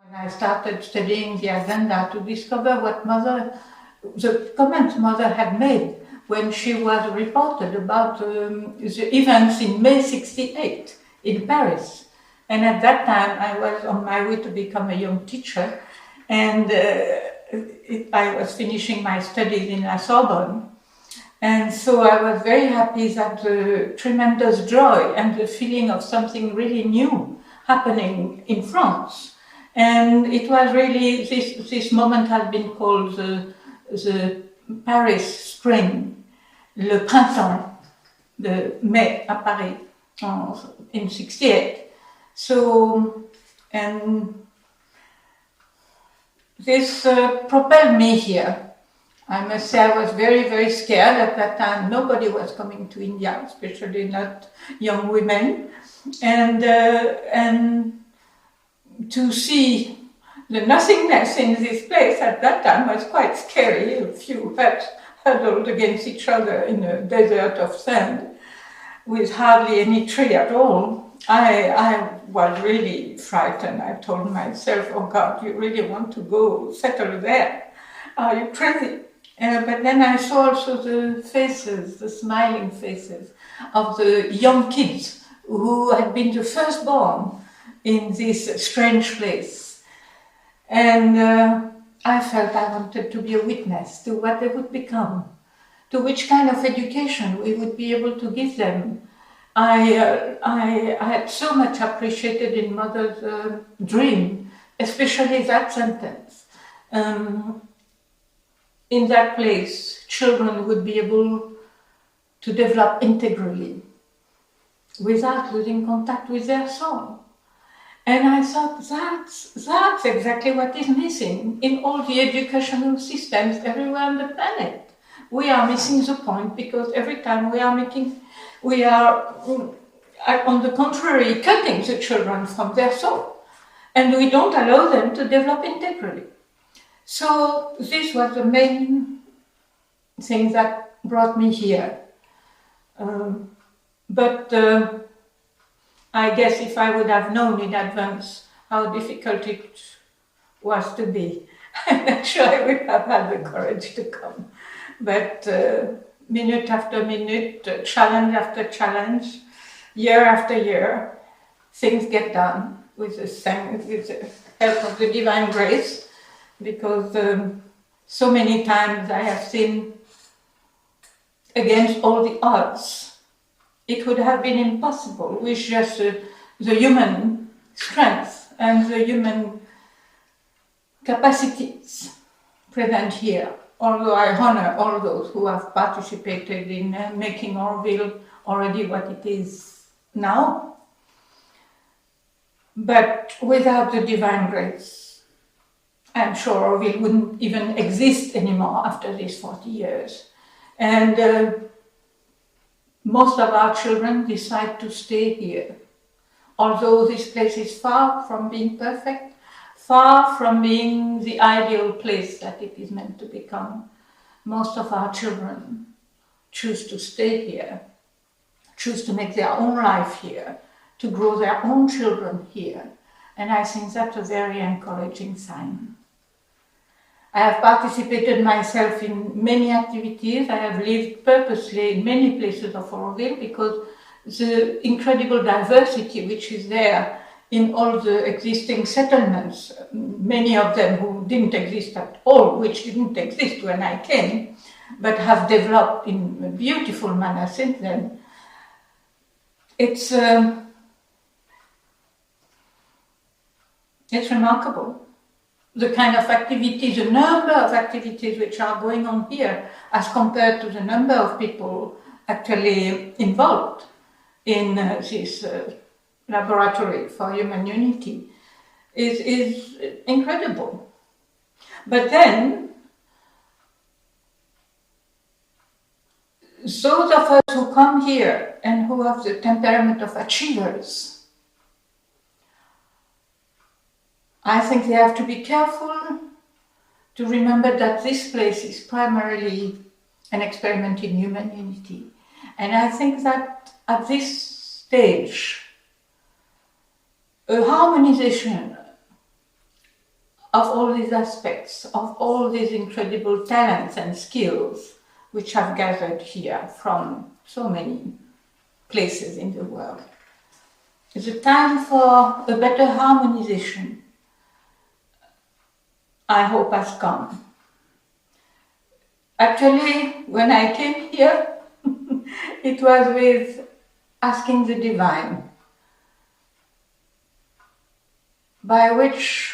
When I started studying the agenda to discover what the comments mother had made when she was reported about the events in May '68 in Paris. And at that time I was on my way to become a young teacher, and I was finishing my studies in La Sorbonne. And so I was very happy that the tremendous joy and the feeling of something really new happening in France. And it was really, this moment has been called the Paris Spring, le printemps, the mai à Paris in '68. So, and this propelled me here. I must say I was very, very scared at that time. Nobody was coming to India, especially not young women. And to see the nothingness in this place at that time was quite scary. A few huts huddled against each other in a desert of sand with hardly any tree at all. I was really frightened. I told myself, oh God, you really want to go settle there? Are you crazy? But then I saw also the faces, the smiling faces of the young kids who had been the firstborn in this strange place. And I felt I wanted to be a witness to what they would become, to which kind of education we would be able to give them. I had so much appreciated in Mother's dream, especially that sentence. In that place, children would be able to develop integrally without losing contact with their soul. And I thought that's exactly what is missing in all the educational systems everywhere on the planet. We are missing the point because every time we are, on the contrary, cutting the children from their soul. And we don't allow them to develop integrally. So this was the main thing that brought me here. But I guess if I would have known in advance how difficult it was to be, I'm not sure I would have had the courage to come. But minute after minute, challenge after challenge, year after year, things get done with the help of the divine grace. Because so many times I have seen, against all the odds, it would have been impossible with just the human strength and the human capacities present here. Although I honor all those who have participated in making Auroville already what it is now. But without the divine grace, I'm sure Auroville wouldn't even exist anymore after these 40 years. And most of our children decide to stay here. Although this place is far from being perfect, far from being the ideal place that it is meant to become, most of our children choose to stay here, choose to make their own life here, to grow their own children here. And I think that's a very encouraging sign. I have participated myself in many activities. I have lived purposely in many places of Auroville because the incredible diversity which is there in all the existing settlements, many of them who didn't exist at all, which didn't exist when I came, but have developed in a beautiful manner since then. It's remarkable. The kind of activities, the number of activities which are going on here as compared to the number of people actually involved in this laboratory for human unity is incredible. But then, those of us who come here and who have the temperament of achievers, I think they have to be careful to remember that this place is primarily an experiment in human unity. And I think that at this stage, a harmonization of all these aspects, of all these incredible talents and skills which have gathered here from so many places in the world. The time for a better harmonization, I hope, has come. Actually, when I came here, it was with asking the divine, by which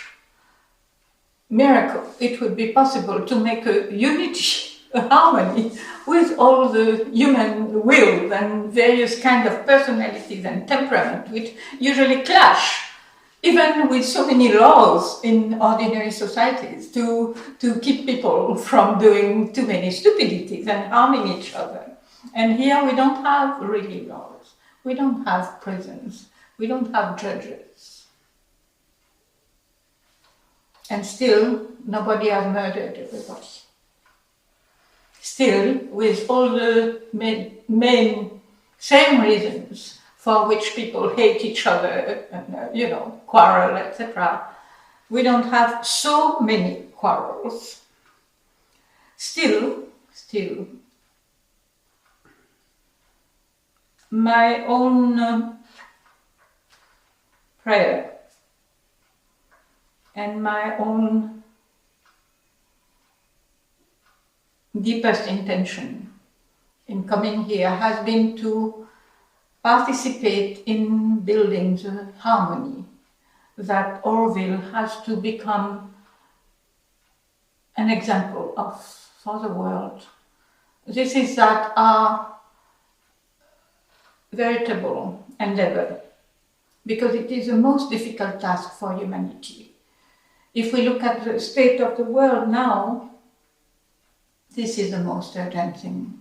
miracle it would be possible to make a unity, a harmony with all the human wills and various kinds of personalities and temperament which usually clash, even with so many laws in ordinary societies to keep people from doing too many stupidities and harming each other. And here we don't have really laws, we don't have prisons, we don't have judges. And still, nobody has murdered everybody. Still, with all the same reasons for which people hate each other, quarrel, etc., we don't have so many quarrels. Still, my own prayer and my own deepest intention in coming here has been to participate in building the harmony that Auroville has to become an example of for the world. This is that our veritable endeavor, because it is the most difficult task for humanity. If we look at the state of the world now, this is the most urgent thing.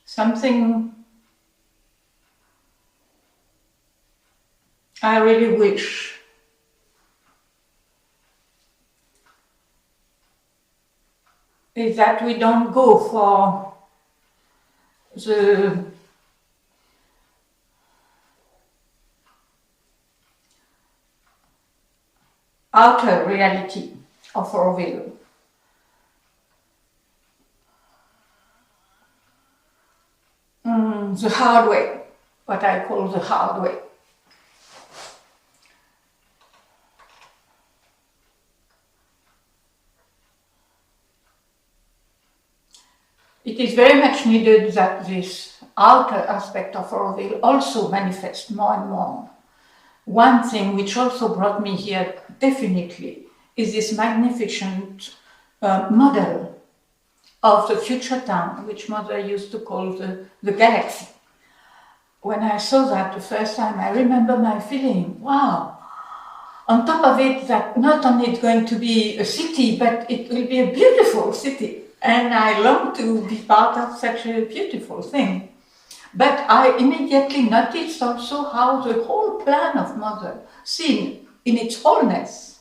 Something I really wish is that we don't go for the outer reality of Auroville. The hard way, what I call the hard way. It is very much needed that this outer aspect of Auroville also manifests more and more. One thing which also brought me here definitely is this magnificent model of the future town, which Mother used to call the galaxy. When I saw that the first time, I remember my feeling, wow, on top of it, that not only it's going to be a city, but it will be a beautiful city. And I long to be part of such a beautiful thing. But I immediately noticed also how the whole plan of Mother, seen in its wholeness,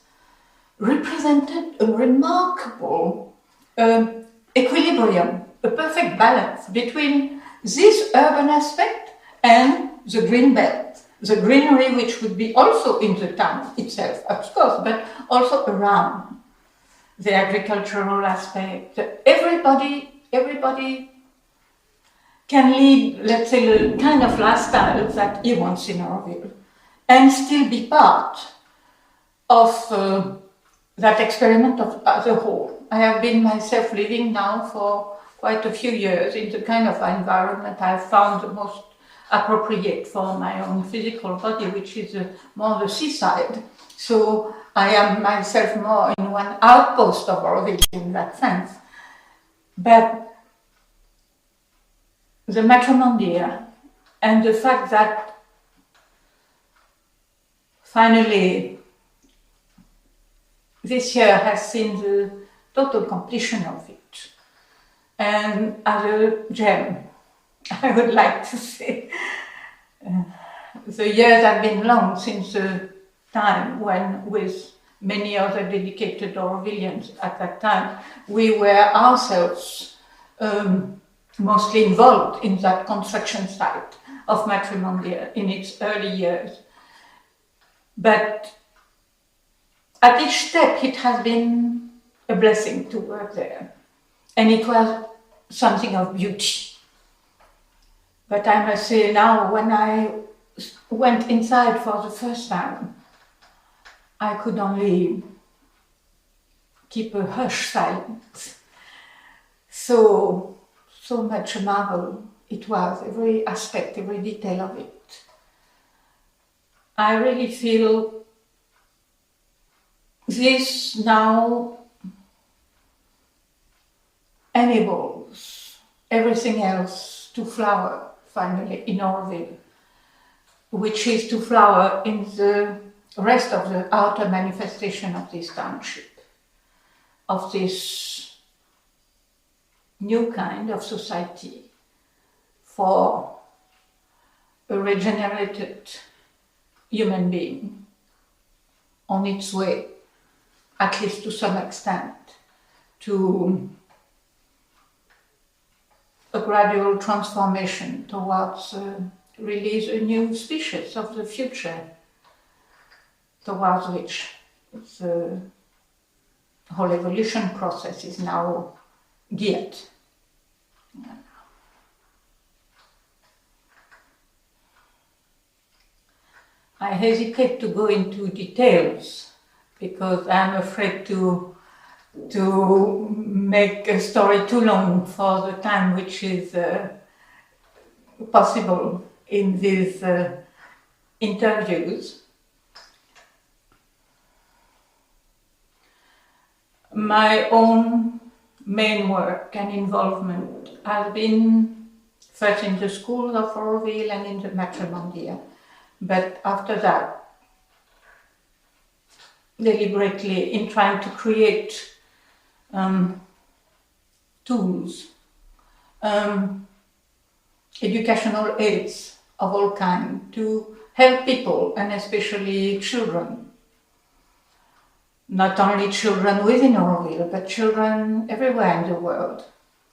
represented a remarkable equilibrium, a perfect balance between this urban aspect and the green belt, the greenery which would be also in the town itself, of course, but also around the agricultural aspect. Everybody can lead, let's say, the kind of lifestyle that he wants in Auroville and still be part of that experiment of the whole. I have been myself living now for quite a few years in the kind of environment I found the most appropriate for my own physical body, which is more the seaside. So I am myself more in one outpost of Auroville in that sense. But the matrimondia and the fact that finally this year has seen the total completion of it. And as a gem, I would like to say, the years have been long since the time when, with many other dedicated Aurovillians at that time, we were ourselves mostly involved in that construction site of Matrimondia in its early years. But at each step it has been a blessing to work there. And it was something of beauty. But I must say now, when I went inside for the first time, I could only keep a hushed silence. So much a marvel it was, every aspect, every detail of it. I really feel this now enables everything else to flower finally in Auroville, which is to flower in the rest of the outer manifestation of this township, of this new kind of society for a regenerated human being on its way, at least to some extent, to a gradual transformation towards really a new species of the future, towards which the whole evolution process is now geared. I hesitate to go into details because I'm afraid to make a story too long for the time which is possible in these interviews. My own main work and involvement has been first in the schools of Auroville and in the matrimondia, but after that, deliberately in trying to create tools, educational aids of all kinds to help people, and especially children. Not only children within Auroville, but children everywhere in the world,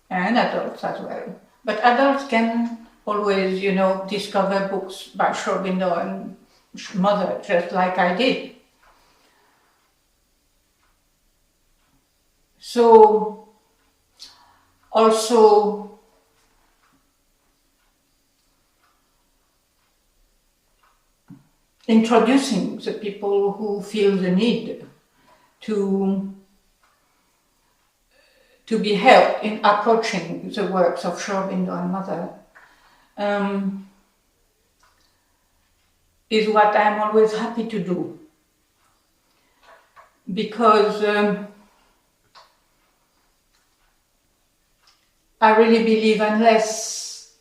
and adults as well. But adults can always, discover books by Shrobindo and Mother, just like I did. So, also introducing the people who feel the need to be helped in approaching the works of Shrobindo and Mother is what I'm always happy to do, because I really believe unless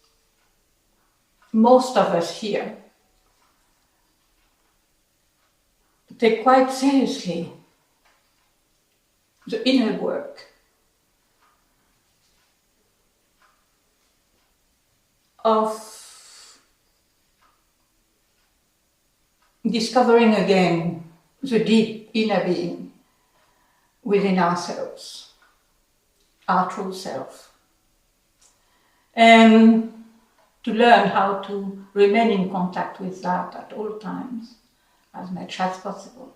most of us here take quite seriously the inner work of discovering again the deep inner being within ourselves, our true self, and to learn how to remain in contact with that at all times, as much as possible,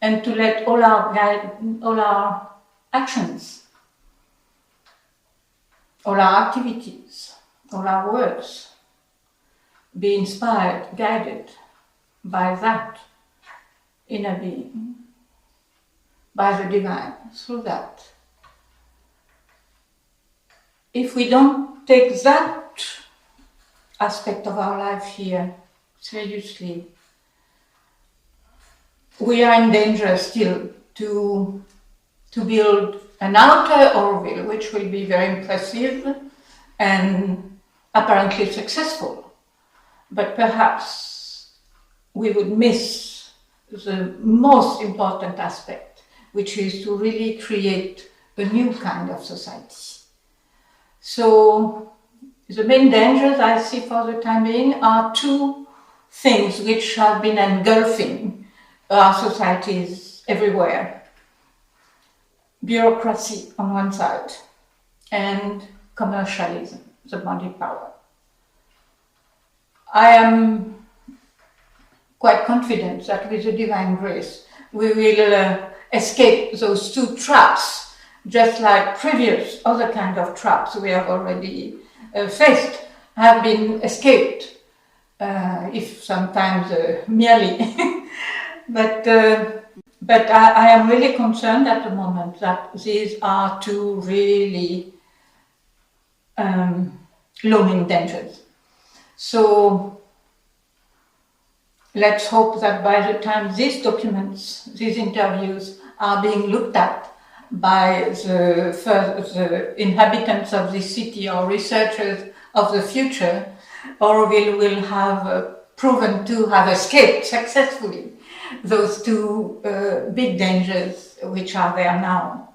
and to let all our actions, all our activities, all our words be inspired, guided by that inner being, by the divine, through that. If we don't take that aspect of our life here seriously, we are in danger still to build an outer Auroville, which will be very impressive and apparently successful. But perhaps we would miss the most important aspect, which is to really create a new kind of society. So the main dangers I see for the time being are two things which have been engulfing our societies everywhere. Bureaucracy on one side and commercialism, the money power. I am quite confident that with the divine grace we will escape those two traps, just like previous other kind of traps we have already faced have been escaped, if sometimes merely. But I am really concerned at the moment that these are two really looming dangers. So let's hope that by the time these documents, these interviews are being looked at by the inhabitants of this city or researchers of the future, Auroville will have proven to have escaped successfully those two big dangers which are there now.